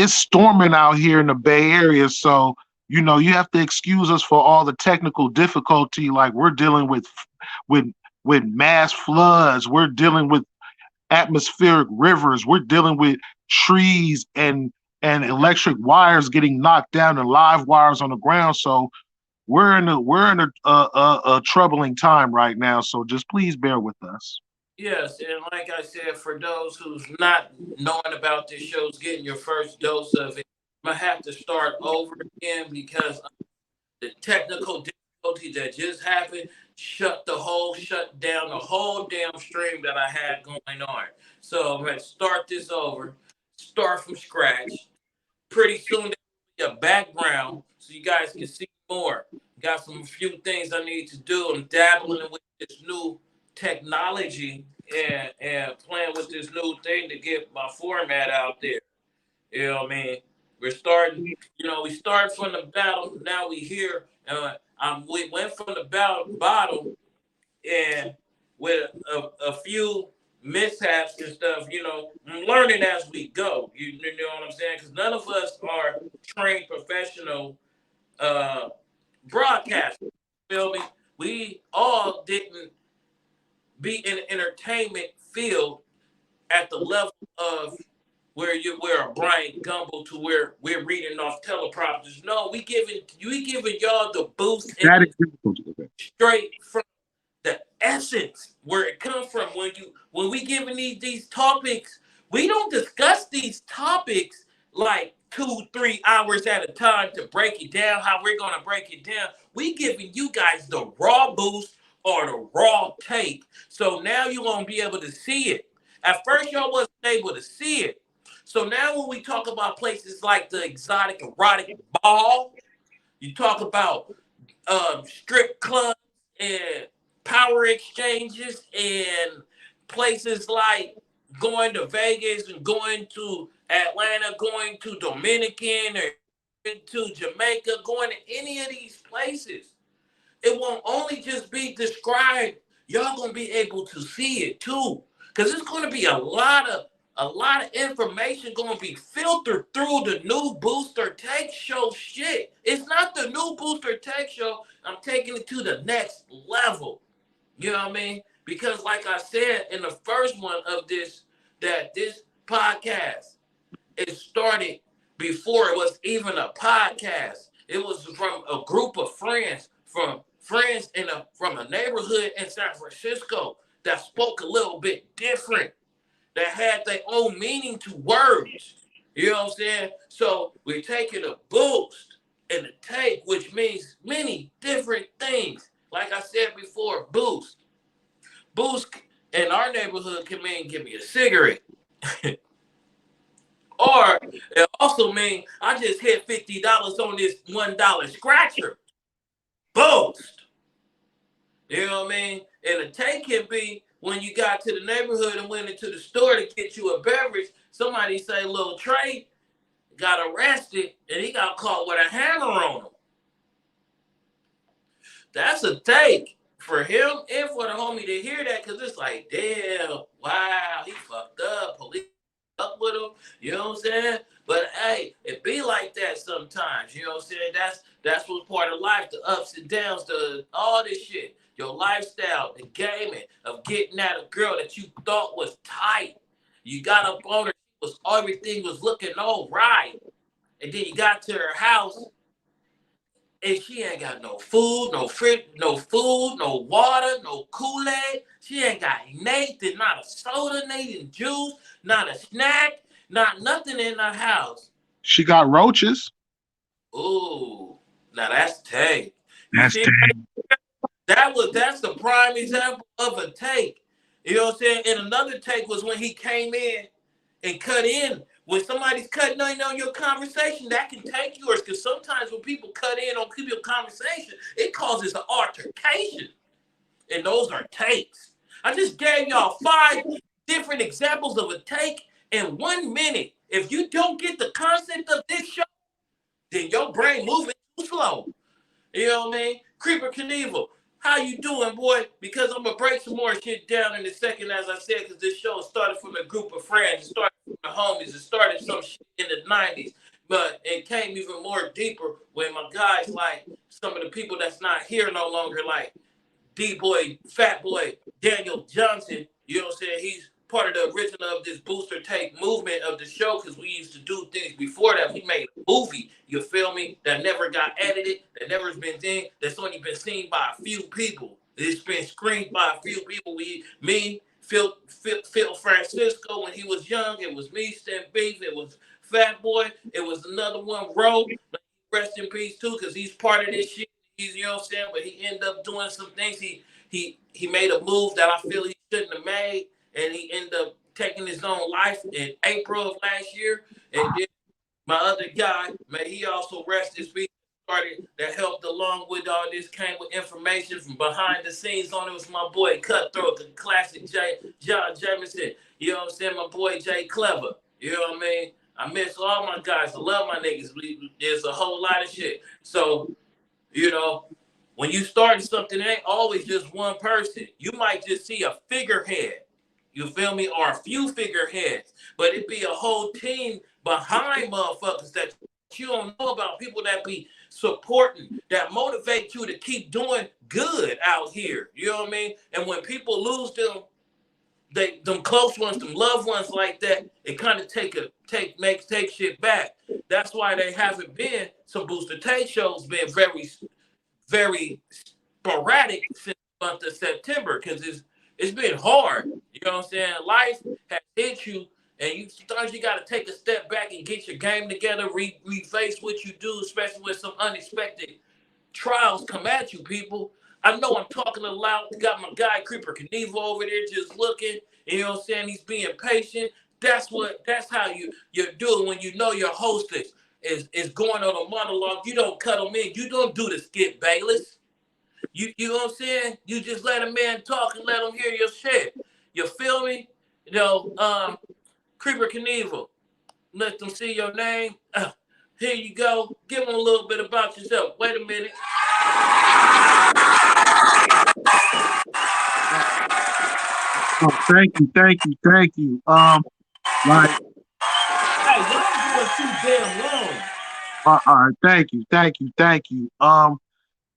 it's storming out here in the Bay Area, so you have to excuse us for all the technical difficulty. Like we're dealing with with mass floods, we're dealing with atmospheric rivers, we're dealing with trees and electric wires getting knocked down and live wires on the ground. So we're in a troubling time right now. So just please bear with us. Yes, and like I said, for those who's not knowing about this show's getting your first dose of it, I'm gonna have to start over again because the technical difficulty that just happened shut down the whole damn stream that I had going on. So I'm gonna start this over, start from scratch. Pretty soon there'll be a background so you guys can see more. Got some few things I need to do. I'm dabbling with this new technology and playing with this new thing to get my format out there. You know what I mean? We're starting, we start from the bottom. Now we here. We went from the bottom and with a few mishaps and stuff, I'm learning as we go. You know what I'm saying? Because none of us are trained professional uh, broadcasters. Feel me? We all didn't be in the entertainment field at the level of where you wear a Brian Gumble to where we're reading off teleprompters. No, we giving y'all the boost and That the is straight from the essence where it comes from. When we giving these topics, we don't discuss these topics like 2-3 hours at a time to break it down. How we're gonna break it down? We giving you guys the raw boost or the raw take. So now you're gonna be able to see it. At first, y'all wasn't able to see it. So now when we talk about places like the exotic erotic ball, you talk about strip clubs and power exchanges and places like going to Vegas and going to Atlanta, going to Dominican or to Jamaica, going to any of these places. It won't only just be described. Y'all gonna be able to see it too, because it's gonna be a lot of information gonna be filtered through the new Booster Tech Show shit. It's not the new Booster Tech Show. I'm taking it to the next level. You know what I mean? Because like I said in the first one of this podcast, it started before it was even a podcast. It was from a group of friends, from friends from a neighborhood in San Francisco that spoke a little bit different, that had their own meaning to words. You know what I'm saying? So we're taking a boost and a take, which means many different things. Like I said before, boost. Boost in our neighborhood can mean give me a cigarette. Or it also means I just hit $50 on this $1 scratcher. Boost. You know what I mean? And a take can be when you got to the neighborhood and went into the store to get you a beverage. Somebody say Lil Trey got arrested and he got caught with a hammer on him. That's a take for him and for the homie to hear that, because it's like, damn, wow, he fucked up. Police up with him. You know what I'm saying? But hey, it be like that sometimes. You know what I'm saying? That's what's part of life, the ups and downs, all this shit. Your lifestyle, the gaming of getting at a girl that you thought was tight. You got up on her, everything was looking all right. And then you got to her house and she ain't got no food, no fridge, no food, no water, no Kool-Aid. She ain't got nothing, not a soda, nothing juice, not a snack, not nothing in her house. She got roaches. Ooh, now that's take. You That's see, that's the prime example of a take. You know what I'm saying? And another take was when he came in and cut in. When somebody's cutting in on your conversation, that can take yours. Because sometimes when people cut in on your conversation, it causes an altercation. And those are takes. I just gave y'all 5 different examples of a take in 1 minute. If you don't get the concept of this show, then your brain moving too slow. You know what I mean? Creeper Knievel, how you doing, boy? Because I'm going to break some more shit down in a second, as I said, because this show started from a group of friends. It started the homies. It started some shit in the '90s, but it came even more deeper when my guys like some of the people that's not here no longer, like D-Boy, Fat Boy, Daniel Johnson. You know what I'm saying? He's part of the original of this booster take movement of the show because we used to do things before that. We made a movie, you feel me, that never got edited, that never has been seen, that's only been seen by a few people. It's been screened by a few people. Me, Phil Francisco when he was young. It was me, Stan Beef. It was Fat Boy. It was another one, Ro. Rest in peace too, because he's part of this shit. He's, you know what I'm saying, but he ended up doing some things. He made a move that I feel he shouldn't have made, and he ended up taking his own life in April of last year. And then my other guy, man, he also rest his feet. Started that helped along with all this, came with information from behind the scenes on it. Was my boy Cutthroat, the classic John Jameson. You know what I'm saying? My boy Jay Clever. You know what I mean? I miss all my guys. I love my niggas. There's a whole lot of shit. So, you know, when you start something, it ain't always just one person. You might just see a figurehead. You feel me? Or a few figureheads. But it be a whole team behind motherfuckers that you don't know about. People that be supporting, that motivate you to keep doing good out here. You know what I mean? And when people lose them close ones, them loved ones like that, it kind of take shit back. That's why they haven't been some Booster Tay shows been very sporadic since the month of September because it's been hard. You know what I'm saying? Life has hit you, and sometimes you got to take a step back and get your game together, reface what you do, especially when some unexpected trials come at you, people. I know I'm talking a lot. Got my guy Creeper Knievel over there just looking. You know what I'm saying? He's being patient. That's how you do it when you know your hostess is going on a monologue. You don't cut them in. You don't do the Skip Bayless. You know what I'm saying? You just let a man talk and let him hear your shit. You feel me? You know, Creeper Knievel. Let them see your name. Here you go. Give them a little bit about yourself. Wait a minute. Oh, thank you. Like, Hey, y'all going too damn long. thank you.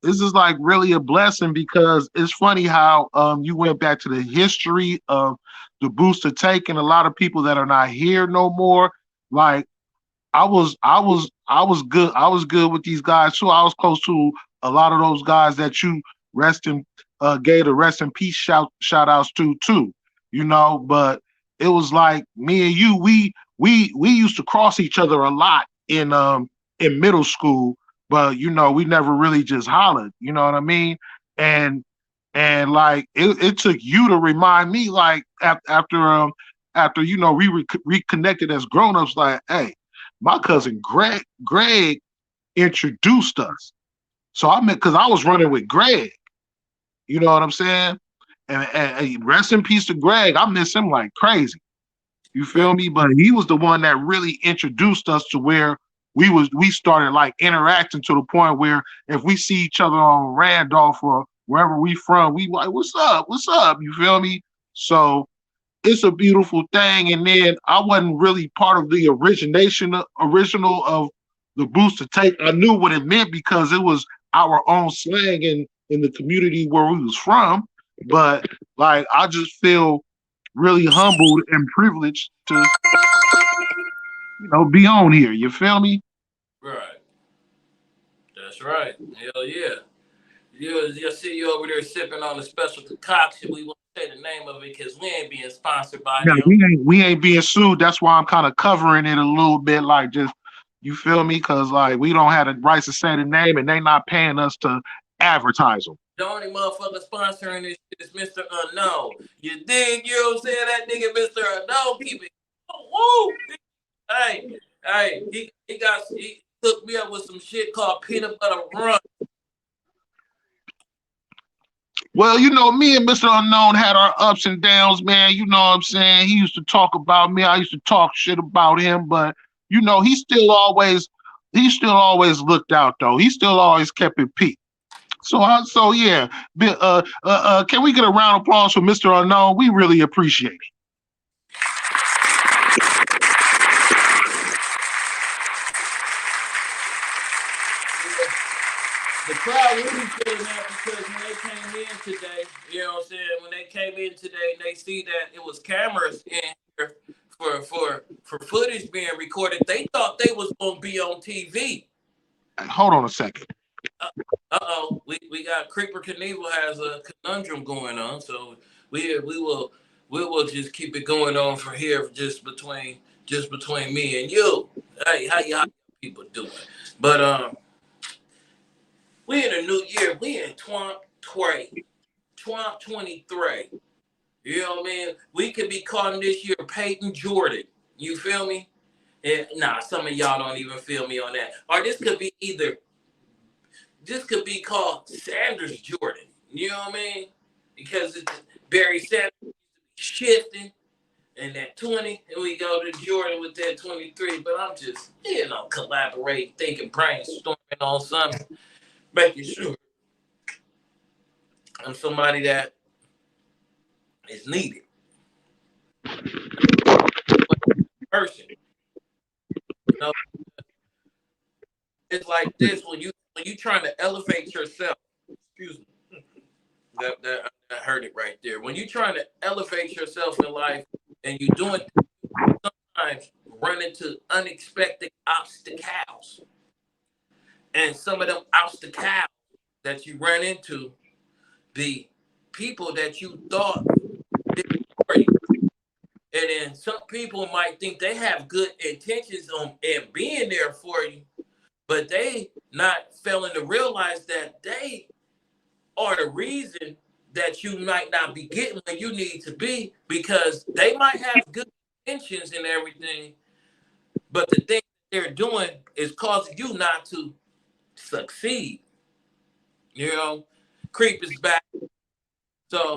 This is like really a blessing because it's funny how you went back to the history of the booster take and a lot of people that are not here no more. Like I was good with these guys too. I was close to a lot of those guys that you rest in gave the rest in peace shout outs to too. You know, but it was like me and you, we used to cross each other a lot in middle school, but you know, we never really just hollered, you know what I mean? And like it took you to remind me like after you know we reconnected as grown-ups, like, hey, my cousin Greg introduced us. So I meant because I was running with Greg, you know what I'm saying? And rest in peace to Greg. I miss him like crazy. You Man, feel me? But he was the one that really introduced us to where we started like interacting to the point where if we see each other on Randolph or wherever we from, we like, what's up? What's up? You feel me? So it's a beautiful thing. And then I wasn't really part of the original of the booster take. I knew what it meant because it was our own slang in the community where we was from. But like I just feel really humbled and privileged to, you know, be on here. You feel me? right. That's right. Hell yeah. You'll see you over there sipping on a special concoction. We won't say the name of it because we ain't being sponsored by Yeah, them. we ain't being sued. That's why I'm kind of covering it a little bit, like just you feel me? Cause like we don't have the rights to say the name, and they not paying us to advertise them. The only motherfucker sponsoring this shit is Mr. Unknown. You dig? You know what I'm saying? That nigga Mr. Unknown keep it. Oh, woo! He hooked me up with some shit called peanut butter run. Well, you know, me and Mr. Unknown had our ups and downs, man. You know what I'm saying? He used to talk about me. I used to talk shit about him, but you know, he still always looked out though. He still always kept it peak. So yeah. Can we get a round of applause for Mr. Unknown? We really appreciate it. Yeah. The crowd really feeling that because when they came in today, you know what I'm saying? When they came in today and they see that it was cameras in here for footage being recorded, they thought they was gonna be on TV. Hold on a second. Uh oh, we got Creeper Knievel has a conundrum going on, so we will just keep it going on from here, just between me and you. Hey, how people doing? But we in a new year. We in 2023. You know what I mean? We could be calling this year Peyton Jordan. You feel me? And nah, some of y'all don't even feel me on that. Or this could be called Sanders Jordan. You know what I mean? Because it's Barry Sanders shifting and that 20, and we go to Jordan with that 23. But I'm just, collaborating, thinking, brainstorming on something, making sure I'm somebody that is needed. Person, you know, it's like this when you trying to elevate yourself. Excuse me, that I heard it right there. When you trying to elevate yourself in life and you doing sometimes run into unexpected obstacles, and some of them obstacles that you run into, the people that you thought did for you, and then some people might think they have good intentions on and being there for you, but they not failing to realize that they are the reason that you might not be getting where you need to be because they might have good intentions and everything, but the thing they're doing is causing you not to succeed. You know, creep is back. So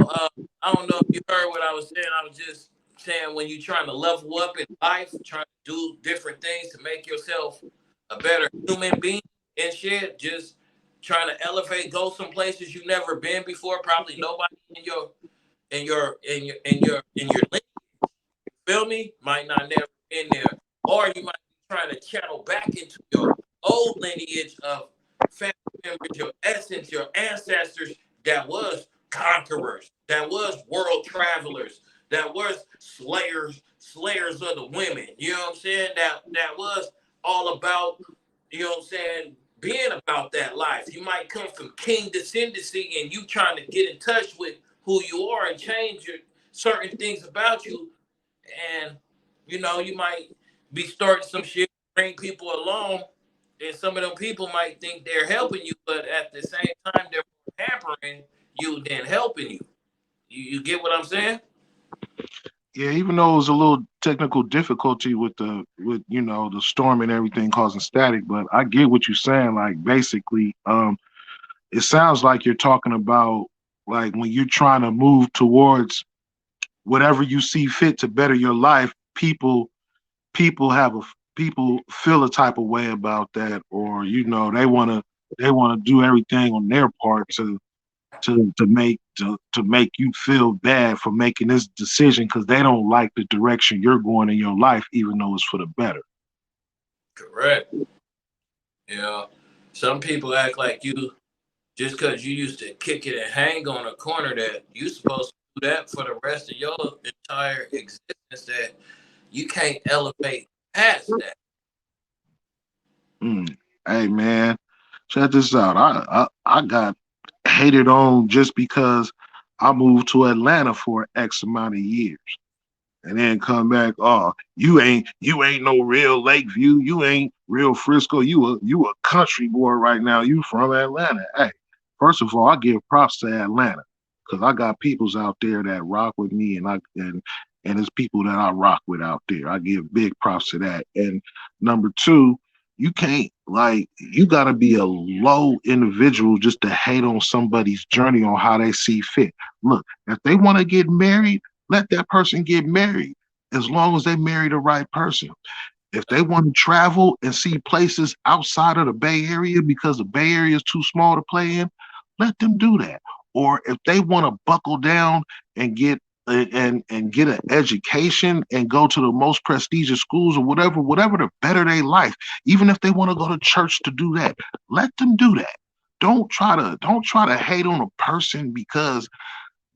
I don't know if you heard what I was saying. I was just saying when you're trying to level up in life, trying to do different things to make yourself a better human being and shit, just trying to elevate, go some places you've never been before. Probably nobody in your feel me? Might not never been there. Or you might be trying to channel back into your old lineage of family members, your essence, your ancestors that was conquerors, that was world travelers, that was slayers of the women. You know what I'm saying? That was all about, you know what I'm saying, being about that life. You might come from king descendancy and you trying to get in touch with who you are and change your certain things about you, and you might be starting some shit, bring people along, and some of them people might think they're helping you, but at the same time they're hampering you than helping you. You get what I'm saying? Yeah, even though it was a little technical difficulty with the storm and everything causing static, but I get what you're saying. Like basically, it sounds like you're talking about like when you're trying to move towards whatever you see fit to better your life, people have a people feel a type of way about that, or they want to do everything on their part to make you feel bad for making this decision because they don't like the direction you're going in your life, even though it's for the better. Correct. Yeah. Some people act like you just because you used to kick it and hang on a corner that you supposed to do that for the rest of your entire existence, that you can't elevate past that. Mm. Hey man, check this out. I got hated on just because I moved to Atlanta for X amount of years. And then come back. Oh, you ain't no real Lakeview. You ain't real Frisco. You a country boy right now. You from Atlanta. Hey, first of all, I give props to Atlanta because I got peoples out there that rock with me, and it's people that I rock with out there. I give big props to that. And number two, you can't like you got to be a low individual just to hate on somebody's journey on how they see fit. Look, if they want to get married, let that person get married as long as they marry the right person. If they want to travel and see places outside of the Bay Area because the Bay Area is too small to play in, let them do that. Or if they want to buckle down and get and get an education and go to the most prestigious schools or whatever to better their life. Even if they want to go to church to do that, let them do that. Don't try to hate on a person because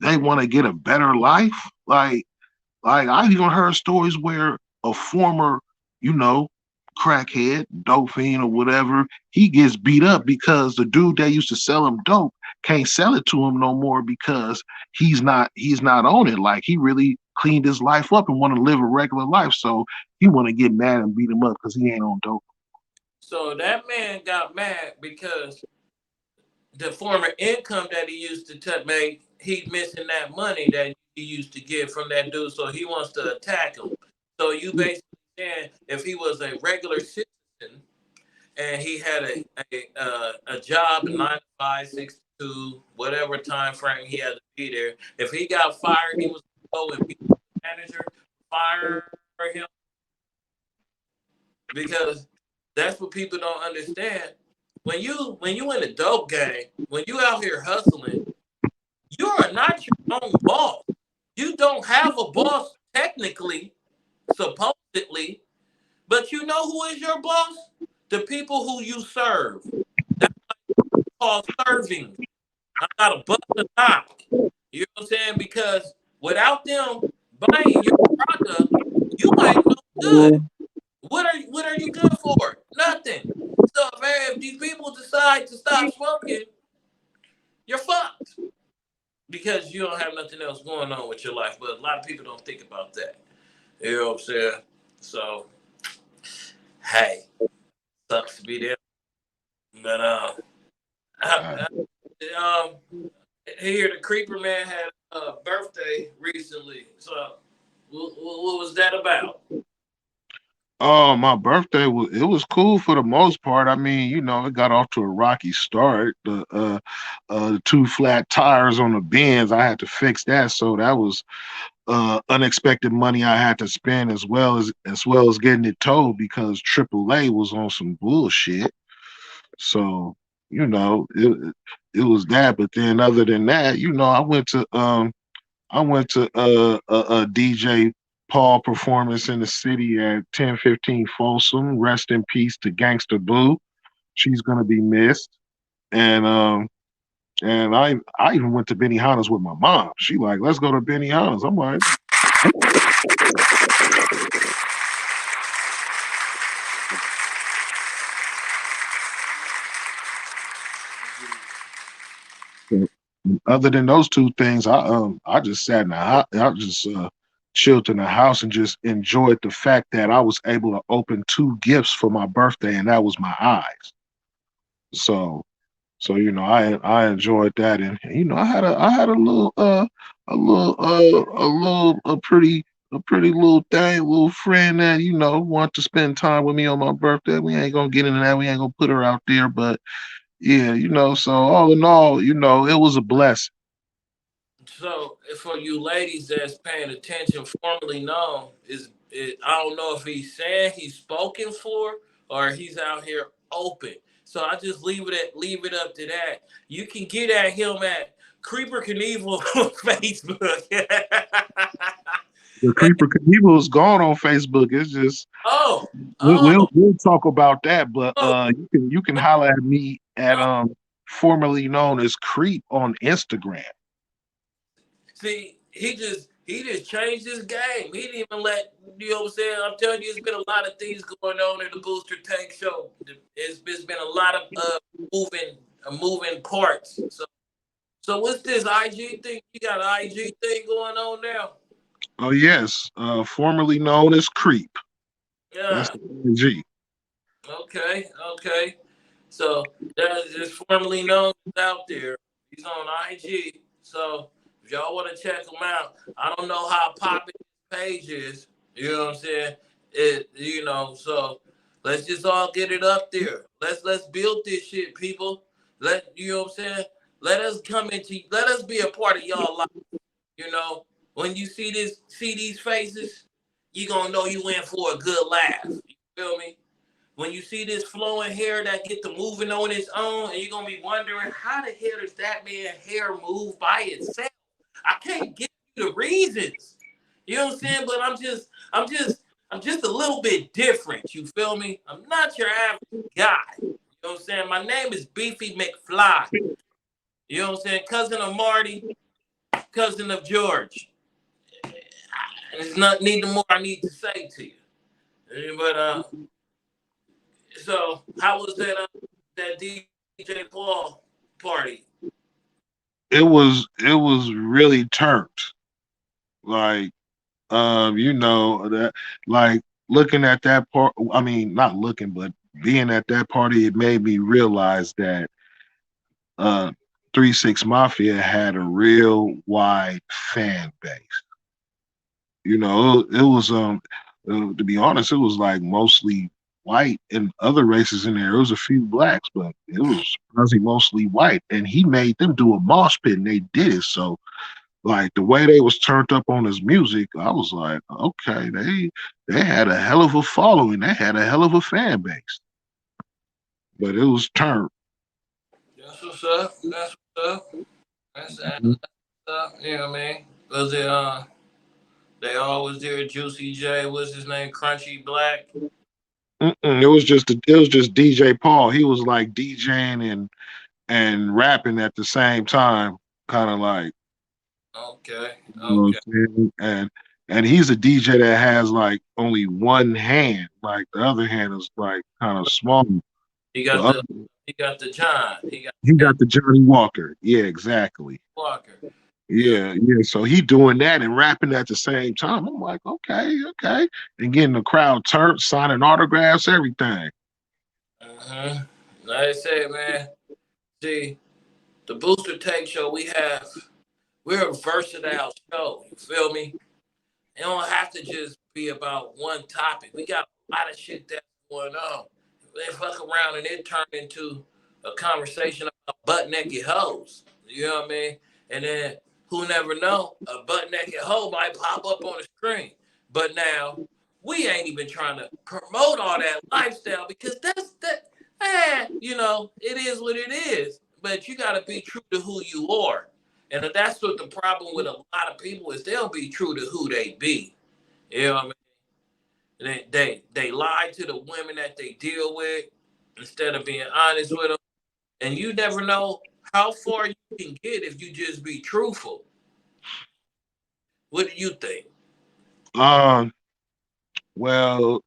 they want to get a better life. Like I've even heard stories where a former, you know, crackhead, dope fiend or whatever, he gets beat up because the dude that used to sell him dope can't sell it to him no more because he's not on it. Like he really cleaned his life up and want to live a regular life. So he want to get mad and beat him up because he ain't on dope. So that man got mad because the former income that he used to make, he missing that money that he used to get from that dude. So he wants to attack him. So you basically saying if he was a regular citizen and he had a job, 9 to 5, 6 to 2, whatever time frame he had to be there. If he got fired, he was going to go and be the manager, fire him because that's what people don't understand. When you in a dope game, when you out here hustling, you are not your own boss. You don't have a boss technically, supposedly, but you know who is your boss? The people who you serve. That's called serving. I got a bust a knock. You know what I'm saying? Because without them buying your product, you ain't no good. What are you good for? Nothing. So man, if these people decide to stop smoking, you're fucked. Because you don't have nothing else going on with your life. But a lot of people don't think about that. You know what I'm saying? So hey, sucks to be there. But Uh, I, here the creeper man had a birthday recently. So what was that about? Oh, my birthday was cool for the most part. I mean, it got off to a rocky start. The two flat tires on the Benz, I had to fix that, so that was unexpected money I had to spend as well as getting it towed because AAA was on some bullshit. So, it was that. But then other than that, I went to a DJ Paul performance in the city at 1015 Folsom. Rest in peace to Gangster Boo. She's gonna be missed. And I even went to Benihana's with my mom. She like, let's go to Benihana's. I'm like, other than those two things, I just sat in the house. I just chilled in the house and just enjoyed the fact that I was able to open two gifts for my birthday, and that was my eyes. So I enjoyed that, and I had a pretty little thing, little friend that wanted to spend time with me on my birthday. We ain't gonna get into that. We ain't gonna put her out there, but yeah, so all in all, it was a blessing. So for you ladies that's paying attention, formerly known I don't know if he's saying he's spoken for or he's out here open. So I just leave it up to that. You can get at him at Creeper Knievel on Facebook. The Creeper Cathedral is gone on Facebook. It's just oh, we'll, oh, we'll we'll talk about that, but oh, you can holler at me at oh. formerly known as Creep on Instagram. See, he just changed his game. He didn't even let you know what I'm saying. I'm telling you, it's been a lot of things going on in the Booster Tank show. It's been a lot of moving parts. So what's this IG thing? You got an IG thing going on now? Oh yes, formerly known as Creep. That's Yeah. the OG. Okay. Okay. So that is formerly known as out there. He's on IG. So if y'all want to check him out, I don't know how popular his page is. You know what I'm saying? So let's just all get it up there. Let's build this shit, people. You know what I'm saying? Let us be a part of y'all life. You know, when you see these faces, you gonna know you in for a good laugh. You feel me? When you see this flowing hair that get to moving on its own, and you're gonna be wondering how the hell does that man hair move by itself? I can't get you the reasons. You know what I'm saying? But I'm just a little bit different. You feel me? I'm not your average guy. You know what I'm saying? My name is Beefy McFly. You know what I'm saying? Cousin of Marty, cousin of George. There's not neither more I need to say to you. But so how was that DJ Paul party? It was really turned. Like that, like looking at that part, I mean, not looking, but being at that party, it made me realize that uh 3 6 Mafia had a real wide fan base. It was to be honest, it was like mostly white and other races in there. There was a few blacks, but it was mostly white. And he made them do a mosh pit, and they did it. So like the way they was turned up on his music, I was like, okay, they had a hell of a following. They had a hell of a fan base. But it was turned. That's what's up. That's what's up. That's what's up. You know what I mean? Was it they always there, Juicy J, what's his name? Crunchy Black. Mm-mm, it was just DJ Paul. He was like DJing and rapping at the same time, kind of like Okay, you know what okay. I'm saying? And he's a DJ that has like only one hand, like the other hand is like kind of small. He The got other, the John. he He got got the Johnny Walker. Yeah, exactly. Walker. Yeah. Yeah, yeah. So he doing that and rapping at the same time. I'm like, okay, okay, and getting the crowd turned, signing autographs, everything. Uh-huh. Like I say, man. See, the Booster Take Show, we're a versatile show. You feel me? It don't have to just be about one topic. We got a lot of shit that's going on. They fuck around and it turned into a conversation about butt naked hoes. You know what I mean? And then who never know, a butt naked hoe might pop up on the screen. But now we ain't even trying to promote all that lifestyle because it is what it is. But you gotta be true to who you are. And that's what the problem with a lot of people is they'll be true to who they be. You know what I mean? They lie to the women that they deal with instead of being honest with them. And you never know how far you can get if you just be truthful. What do you think? Um, well,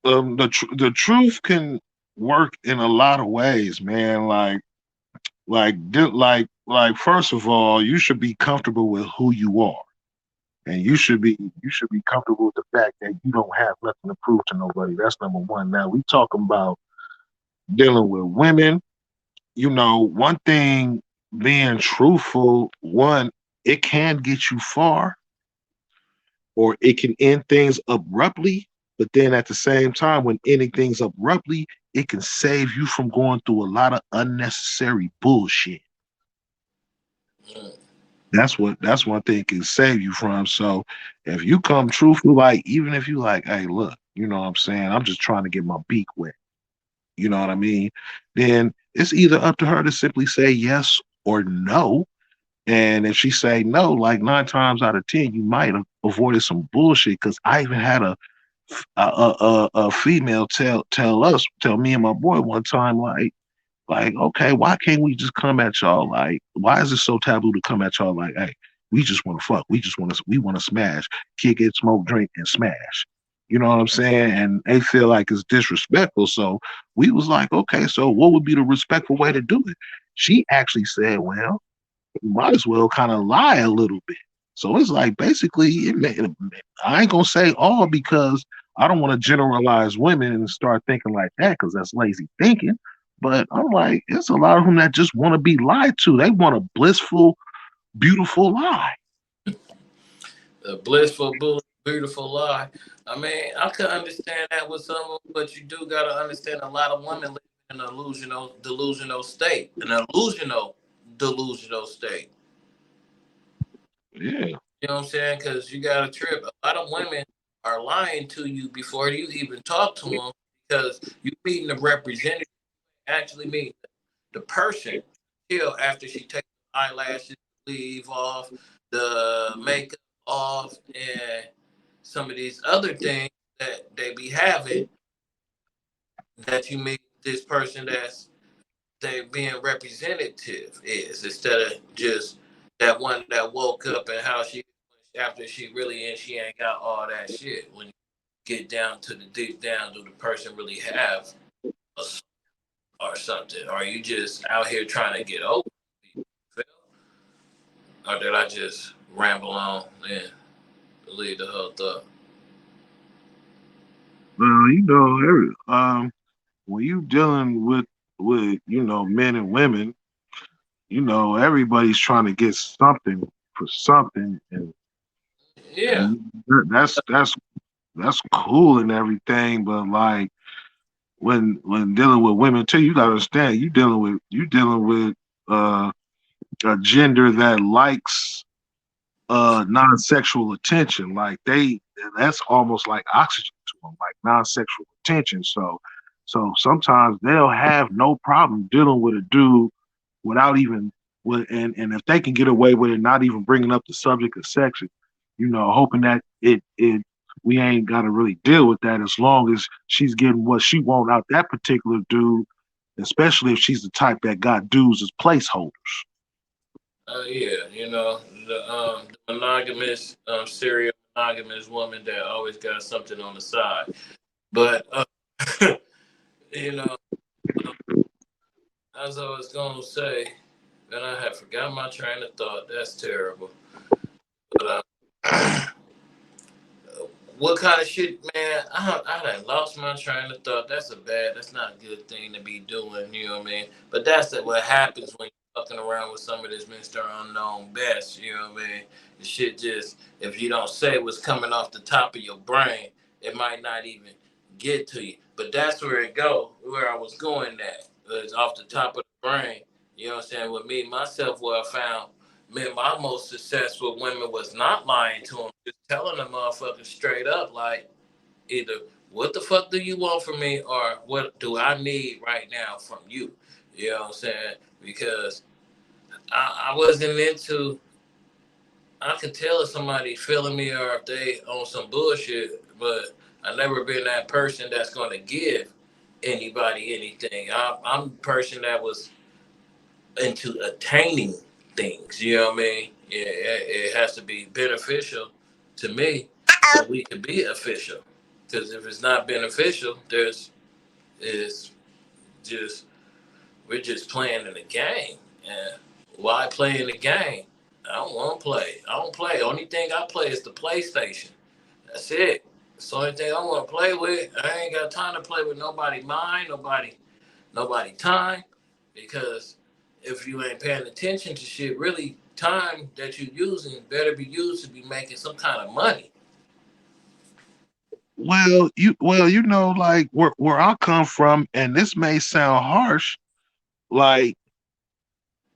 the truth can work in a lot of ways, man. Like first of all, you should be comfortable with who you are, and you should be comfortable with the fact that you don't have nothing to prove to nobody. That's number one. Now we talking about dealing with women. One thing, being truthful, one, it can get you far, or it can end things abruptly. But then at the same time, when ending things abruptly, it can save you from going through a lot of unnecessary bullshit. Mm. That's one thing it can save you from. So if you come truthful, like even if you like, hey, look, you know what I'm saying? I'm just trying to get my beak wet. You know what I mean? Then it's either up to her to simply say yes or no. And if she say no, like 9 times out of 10, you might have avoided some bullshit. Because I even had a female tell me and my boy one time, like, okay, why can't we just come at y'all? Like, why is it so taboo to come at y'all? Like, hey, we just want to fuck. We want to smash, kick it, smoke, drink, and smash. You know what I'm saying? And they feel like it's disrespectful. So we was like, okay, so what would be the respectful way to do it? She actually said, well, you might as well kind of lie a little bit. So it's like basically, I ain't gonna say all because I don't want to generalize women and start thinking like that because that's lazy thinking. But I'm like, it's a lot of them that just want to be lied to. They want a blissful, beautiful lie. The blissful, beautiful lie. I mean, I could understand that with someone, but you do got to understand a lot of women live in an delusional state. Yeah, You know what I'm saying? Because you got to trip. A lot of women are lying to you before you even talk to them because you meeting the representative, actually meet the person till after she takes the eyelashes, leave off. the makeup off, and some of these other things that they be having that you meet this person that's they being representative is instead of just that one that woke up and how she after she really and she ain't got all that shit. When you get down to the deep down, do the person really have a or something? Or are you just out here trying to get over people? Or did I just ramble on and leave the whole thought? When you dealing with men and women, everybody's trying to get something for something, Yeah. and that's cool and everything, but like when dealing with women too, you gotta understand you dealing with uh, a gender that likes non-sexual attention. Like that's almost like oxygen to them, like non-sexual attention. So sometimes they'll have no problem dealing with a dude without even and if they can get away with it, not even bringing up the subject of sex, hoping that it we ain't got to really deal with that as long as she's getting what she want out that particular dude, especially if she's the type that got dudes as placeholders. Yeah, the monogamous, serial monogamous woman that always got something on the side. But you know, uh, as I was gonna say, and I have forgot my train of thought. That's terrible. But what kind of shit, man? I done lost my train of thought. That's not a good thing to be doing, you know what I mean? But what happens when you're fucking around with some of this Mr. Unknown Best, you know what I mean? The shit just, if you don't say what's coming off the top of your brain, it might not even get to you. But that's where it go, where I was going at. It's off the top of the brain. You know what I'm saying? With me, myself, what I found man, my most successful women was not lying to them, just telling the motherfucker straight up, like, either what the fuck do you want from me or what do I need right now from you? You know what I'm saying? Because I wasn't into, I can tell if somebody feeling me or if they on some bullshit, but I never been that person that's going to give anybody anything. I'm the person that was into attaining things. You know what I mean? Yeah, it has to be beneficial to me so we can be official. Because if it's not beneficial, is just we're just playing in the game. And why play in the game? I don't want to play. I don't play. Only thing I play is the PlayStation. That's it. It's the only thing I want to play with. I ain't got time to play with nobody mind, nobody time, because if you ain't paying attention to shit, really time that you're using better be used to be making some kind of money. Like where I come from, and this may sound harsh, like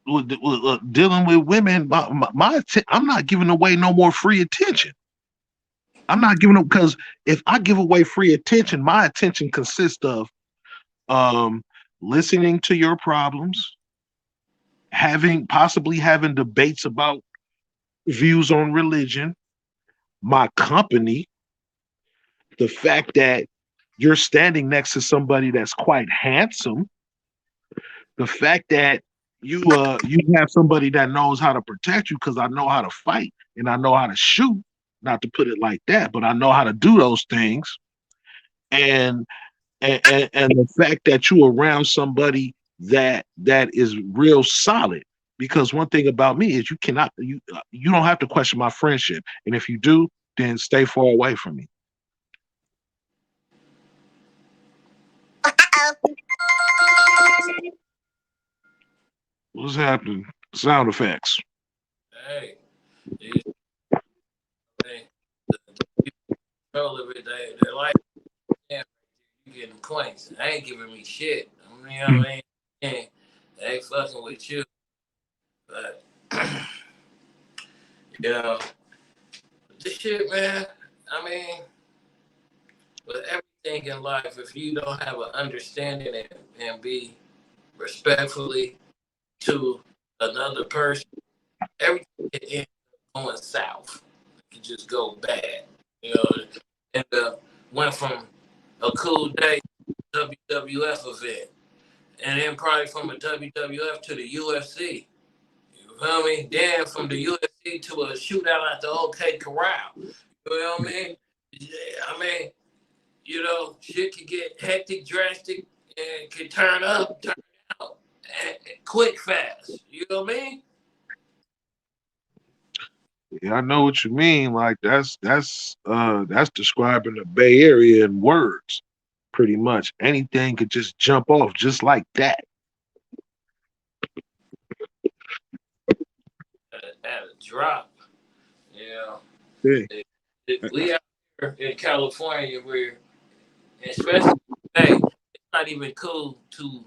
dealing with women, I'm not giving away no more free attention. I'm not giving up because if I give away free attention, my attention consists of um, listening to your problems, possibly having debates about views on religion, my company, the fact that you're standing next to somebody that's quite handsome, the fact that you have somebody that knows how to protect you because I know how to fight and I know how to shoot, not to put it like that, but I know how to do those things. And and the fact that you're around somebody that is real solid. Because one thing about me is you don't have to question my friendship, and if you do, then stay far away from me. What's happening? Sound effects. Hey, these the people control of it. They like, yeah, you getting points. I ain't giving me shit. I mean, they ain't fucking with you. But you know, this shit, man. I mean, with everything in life, if you don't have an understanding and be respectfully to another person, everything can end going south. It just go bad, you know. And went from a cool day WWF event, and then probably from a WWF to the UFC. You feel me? Then from the UFC to a shootout at the OK Corral. You know what I mean? Yeah, I mean, shit could get hectic, drastic, and can turn up, turn out, quick, fast. You know what I mean? Yeah, I know what you mean. Like that's describing the Bay Area in words, pretty much. Anything could just jump off just like that. At a drop. You know, Yeah. we out here in California, where especially today, it's not even cool to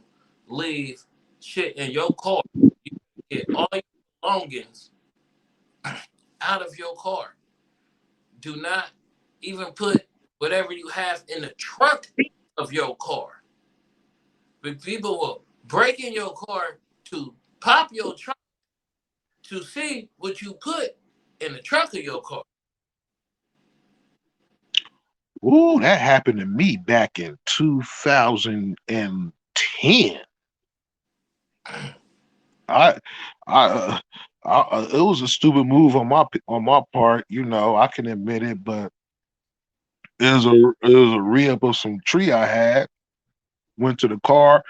leave shit in your car. You get all your belongings out of your car. Do not even put whatever you have in the trunk of your car. But people will break in your car to pop your trunk to see what you put in the trunk of your car. Ooh, that happened to me back in 2010. I, I, it was a stupid move on my part. You know, I can admit it, but it was a re-up of some tree I had. Went to the car,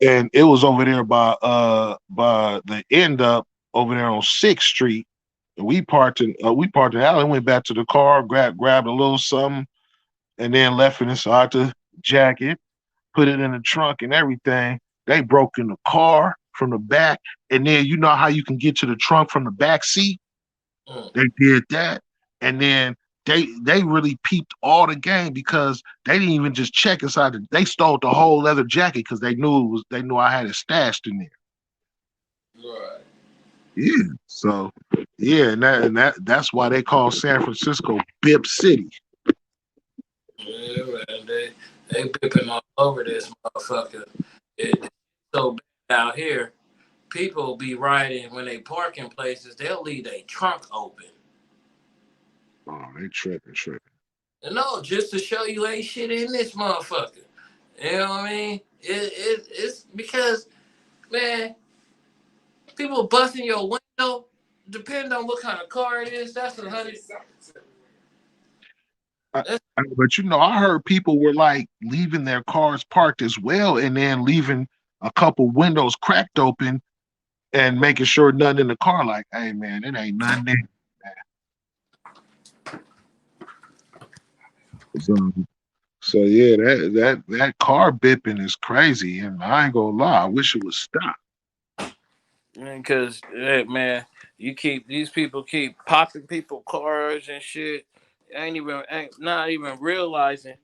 and it was over there by the end up over there on Sixth Street. We parked in the alley, went back to the car, grabbed a little something, and then left it inside the jacket, put it in the trunk and everything. They broke in the car from the back, and then you know how you can get to the trunk from the back seat. Mm, They did that, and then they really peeped all the game because they didn't even just check inside. They stole the whole leather jacket because they knew I had it stashed in there. right. Yeah, so yeah, that's why they call San Francisco Bip City. Yeah, man. They bipping all over this motherfucker. It's so bad out here. People be riding when they park in places. They'll leave their trunk open. Oh, they tripping. And no, just to show you ain't shit in this motherfucker. You know what I mean? It's because, man, people busting your window. Depending on what kind of car it is, that's 100. I, That's but you know, I heard people were like leaving their cars parked as well, and then leaving a couple windows cracked open and making sure nothing in the car. Like, hey man, it ain't nothing there. So, so yeah, that car bipping is crazy, and I ain't gonna lie, I wish it would stop. because, man, these people keep popping people cars and shit. Ain't not even realizing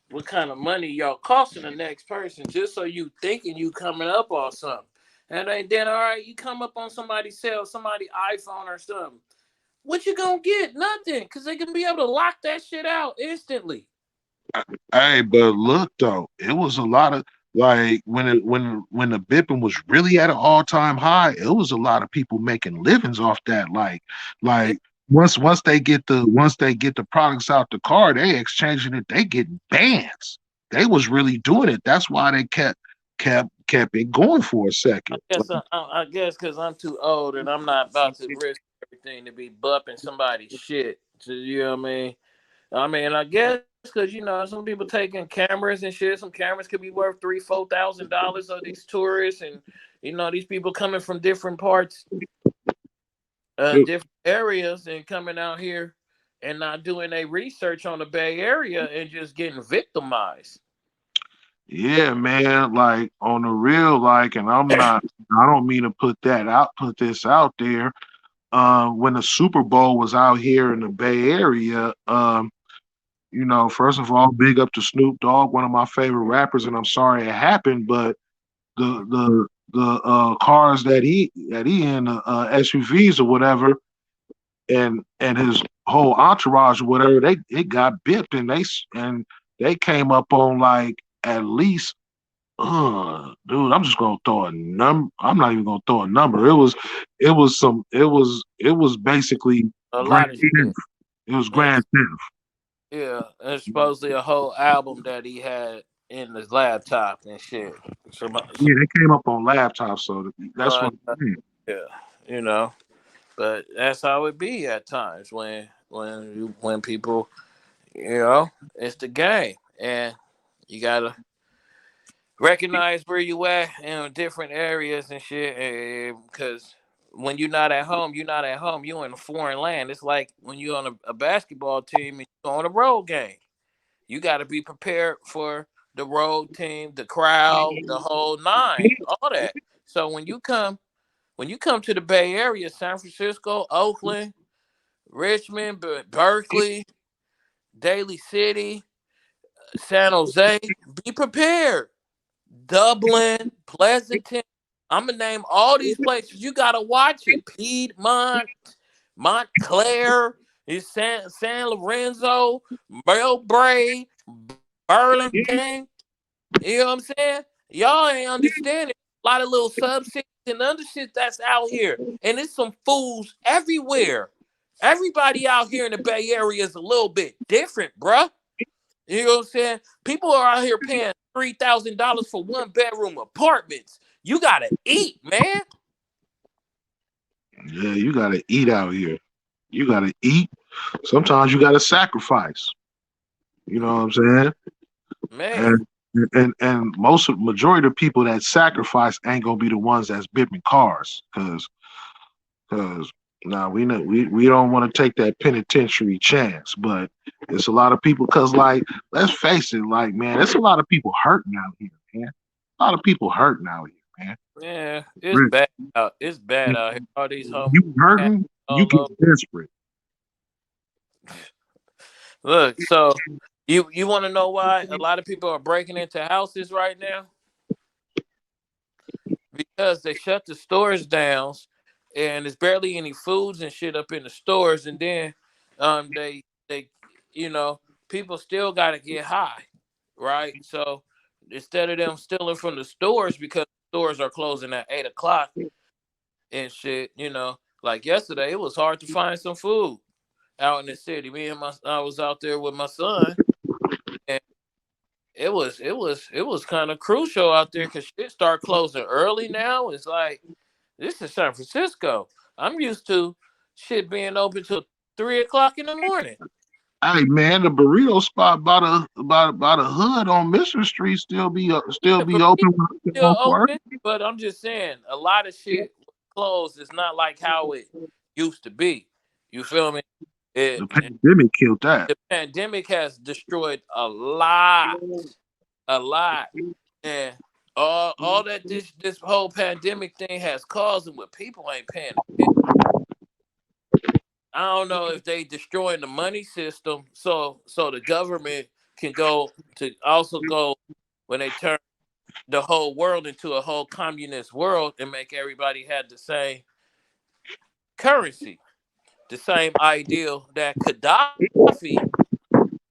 what kind of money y'all costing the next person just so you thinking you coming up on something. And then all right, you come up on somebody iPhone or something. What you gonna get? Nothing, because they gonna be able to lock that shit out instantly. Hey, but look though, it was a lot of like when the bipping was really at an all time high, it was a lot of people making livings off that. Yeah, Like once they get the products out the car, they exchanging it, they getting bands. They was really doing it. That's why they kept it going for a second. I guess because I'm too old and I'm not about to risk everything to be bumping somebody's shit. So, you know what I mean? I guess because some people taking cameras and shit. Some cameras could be worth $3,000, $4,000 of these tourists, and these people coming from different parts, different areas, and coming out here and not doing a research on the Bay Area and just getting victimized. Yeah, man, like on the real, like, and I don't mean to put this out there. When the Super Bowl was out here in the Bay Area, you know, first of all, big up to Snoop Dogg, one of my favorite rappers, and I'm sorry it happened, but the cars that he in SUVs or whatever, and his whole entourage or whatever, they it got bipped and they came up on like at least dude, I'm just gonna throw a number. I'm not even gonna throw a number. It was basically A Grand lot of shit. Theft. It was And Grand Theft. yeah, and supposedly a whole album that he had in his laptop and shit. Yeah, they came up on laptops, so that's Like, what I'm saying. yeah, you know. But that's how it be at times when people, it's the game, and you gotta recognize where you at in different areas and shit. Because when you're not at home, you're not at home. You're in a foreign land. It's like when you're on a basketball team and you're on a road game. You got to be prepared for the road team, the crowd, the whole nine, all that. So when you come to the Bay Area, San Francisco, Oakland, Richmond, Berkeley, Daly City, San Jose, be prepared. Dublin, Pleasanton. I'm gonna name all these places. You gotta watch it. Piedmont, Montclair, San Lorenzo, Melbray, Burlington. You know what I'm saying? Y'all ain't understanding. A lot of little subcities and other shit that's out here, and it's some fools everywhere. Everybody out here in the Bay Area is a little bit different, bruh. You know what I'm saying? People are out here paying $3,000 for one bedroom apartments. You gotta eat, man. Yeah, you gotta eat out here. You gotta eat. Sometimes you gotta sacrifice. You know what I'm saying? Man, And and majority of people that sacrifice ain't gonna be the ones that's bipping cars, because now we know we don't want to take that penitentiary chance, but it's a lot of people. Because like, let's face it, like, man, it's a lot of people hurting out here, man. A lot of people hurting out here, man. yeah, it's Really. bad out. It's bad out here. All these homeless You cats hurting, you all get over. desperate. Look, so you want to know why a lot of people are breaking into houses right now? Because they shut the stores down, and there's barely any foods and shit up in the stores, and then they you know people still got to get high, right? So instead of them stealing from the stores because stores are closing at 8 o'clock and shit, like yesterday it was hard to find some food out in the city. I was out there with my son, and it was kind of crucial out there because shit start closing early now. It's like this is San Francisco. I'm used to shit being open till 3 o'clock in the morning. Hey man, the burrito spot by the hood on Mission Street still Yeah, be but open it's when I get still off work. open. But I'm just saying, a lot of shit closed. It's not like how it used to be. You feel me? The It pandemic killed that. the pandemic has destroyed a lot, and all that this whole pandemic thing has caused, and what people ain't paying attention. I don't know if they destroying the money system so the government can go to also go when they turn the whole world into a whole communist world and make everybody have the same currency, the same ideal that Gaddafi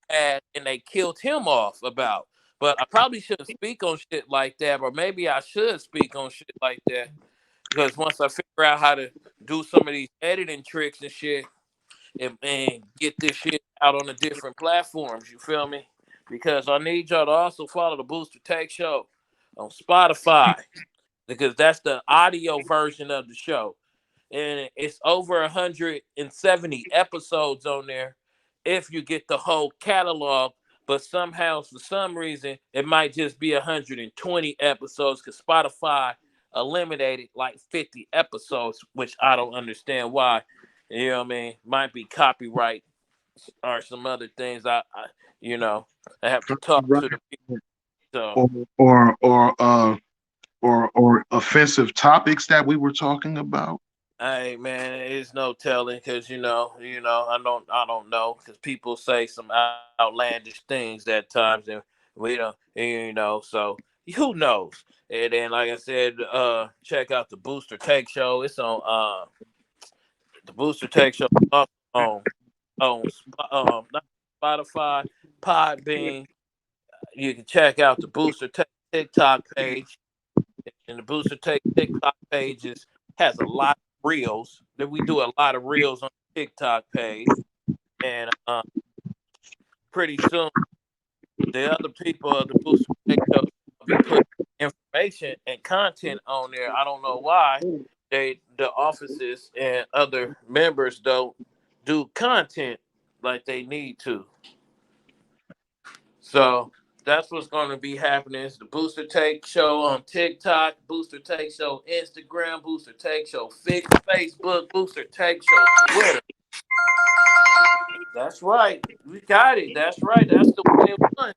had and they killed him off about. But I probably shouldn't speak on shit like that, or maybe I should speak on shit like that because once I figure out how to do some of these editing tricks and shit, and get this shit out on the different platforms. You feel me? Because I need y'all to also follow the Booster Take Show on Spotify because that's the audio version of the show, and it's over 170 episodes on there. If you get the whole catalog, but somehow for some reason it might just be 120 episodes because Spotify eliminated like 50 episodes, which I don't understand why. You know what I mean? Might be copyright or some other things. You know, I have to talk Right. to the people. So, Or or or uh or offensive topics that we were talking about. hey man, it's no telling because I don't know because people say some outlandish things at times, and we don't, so who knows? And then, like I said, check out the Booster Take Show. It's on the Booster Take Show on not Spotify, Podbean. You can check out the Booster TikTok page. And the Booster Take TikTok pages has a lot of reels. That we do a lot of reels on the TikTok page, and pretty soon the other people of the Booster Take Show will be putting information and content on there. I don't know why the offices and other members don't do content like they need to. So that's what's going to be happening. It's the Booster Take Show on TikTok, Booster Take Show Instagram, Booster Take Show Facebook, Booster Take Show Twitter. That's right. We got it. That's right. That's the one and one.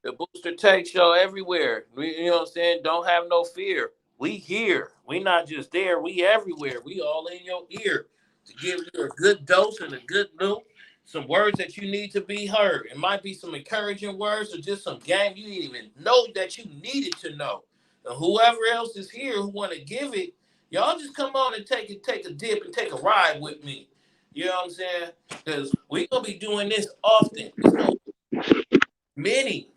The Booster Take Show everywhere. You know what I'm saying? Don't have no fear. We here. We not just there. We everywhere. We all in your ear to give you a good dose and a good loop. Some words that you need to be heard. It might be some encouraging words or just some game you didn't even know that you needed to know. And whoever else is here who want to give it, y'all just come on and take a dip and take a ride with me. You know what I'm saying? Because we gonna be doing this often. It's gonna be many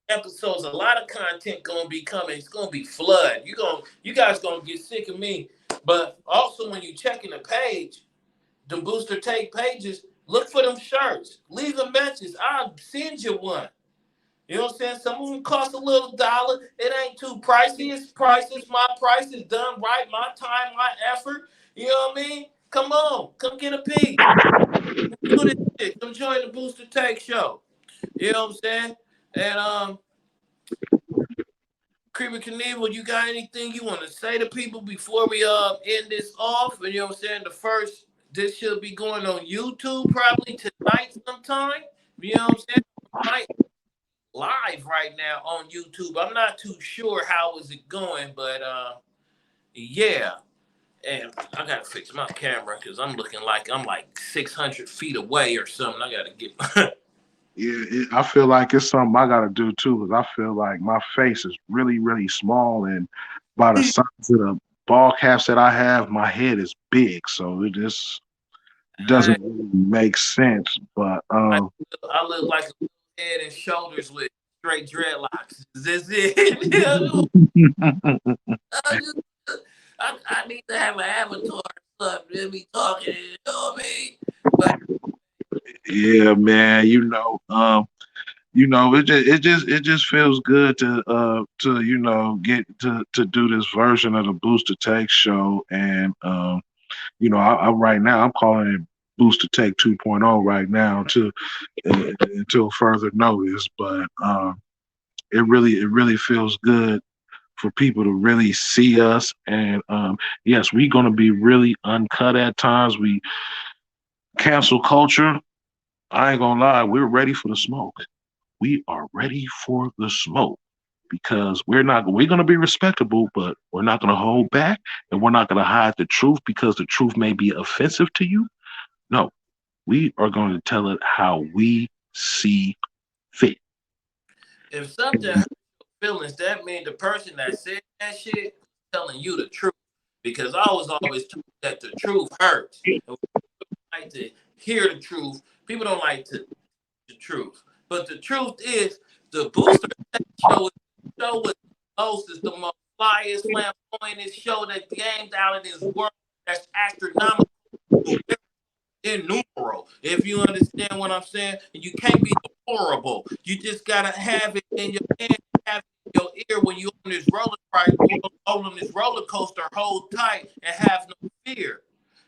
episodes, a lot of content gonna be coming. It's gonna be flood. You guys gonna get sick of me. But also when you checking the page, the Booster Take pages, look for them shirts. Leave a message. I'll send you one. You know what I'm saying? Some of them cost a little dollar. It ain't too pricey. It's prices. My price is done right. My time, my effort. You know what I mean? Come on. Come get a piece. Do this shit. Come join the Booster Take show. You know what I'm saying? And Creeper Knievel, you got anything you want to say to people before we end this off? And you know what I'm saying? This should be going on YouTube probably tonight sometime. You know what I'm saying? Might live right now on YouTube. I'm not too sure how is it going, but yeah. And I gotta fix my camera because I'm looking like I'm like 600 feet away or something. I gotta get. Yeah, I feel like it's something I got to do too, because I feel like my face is really, really small, and by the size of the ball caps that I have, my head is big, so it just I, doesn't really make sense. But I I look like a head and shoulders with straight dreadlocks. Is this it? I, just, I need to have an avatar or something to be talking. You know what I mean? But yeah, man, it just feels good to get to do this version of the Booster Take show, and I right now I'm calling it Booster Take 2.0 right now to until further notice, but it really feels good for people to really see us, and yes, we're gonna be really uncut at times. We cancel culture. I ain't gonna lie, we're ready for the smoke. We are ready for the smoke because we're going to be respectable, but we're not going to hold back, and we're not going to hide the truth because the truth may be offensive to you. No, we are going to tell it how we see fit. if something hurts your feelings, that means the person that said that shit is telling you the truth. Because I was always told that the truth hurts. And we like to hear the truth. People don't like to the truth. But the truth is, the Booster show is the show with the most, is the most flyest, flamboyant show that games out of this world that's astronomical in numeral. If you understand what I'm saying, and you can't be horrible. You just gotta have it in your hand, have it in your ear when you on this on this roller coaster, hold tight and have no fear.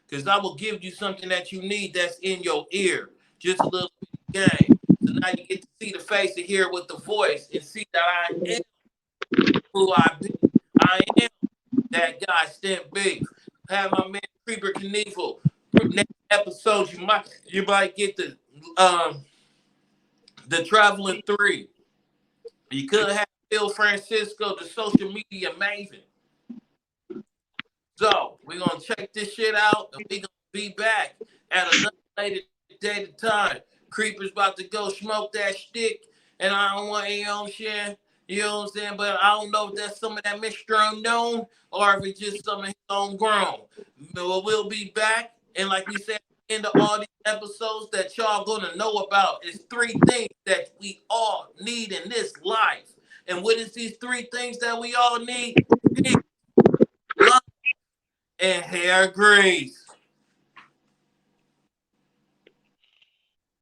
Because I will give you something that you need that's in your ear. Just a little bit of game. So now you get to see the face and hear it with the voice and see that I am who I be. I am that guy, Stamp Big. Have my man Creeper Knievel. Next episode, you might get the traveling three. You could have Phil Francisco, the social media maven. So we're gonna check this shit out, and we're gonna be back at another later date of time. Creeper's about to go smoke that stick, and I don't want any on shit. You know what I'm saying? But I don't know if that's some of that Mr. Unknown or if it's just some of his own grown. But we'll be back, and like we said in the all these episodes that y'all gonna know about is three things that we all need in this life. And what is these three things that we all need? Peace, love, and hair grace.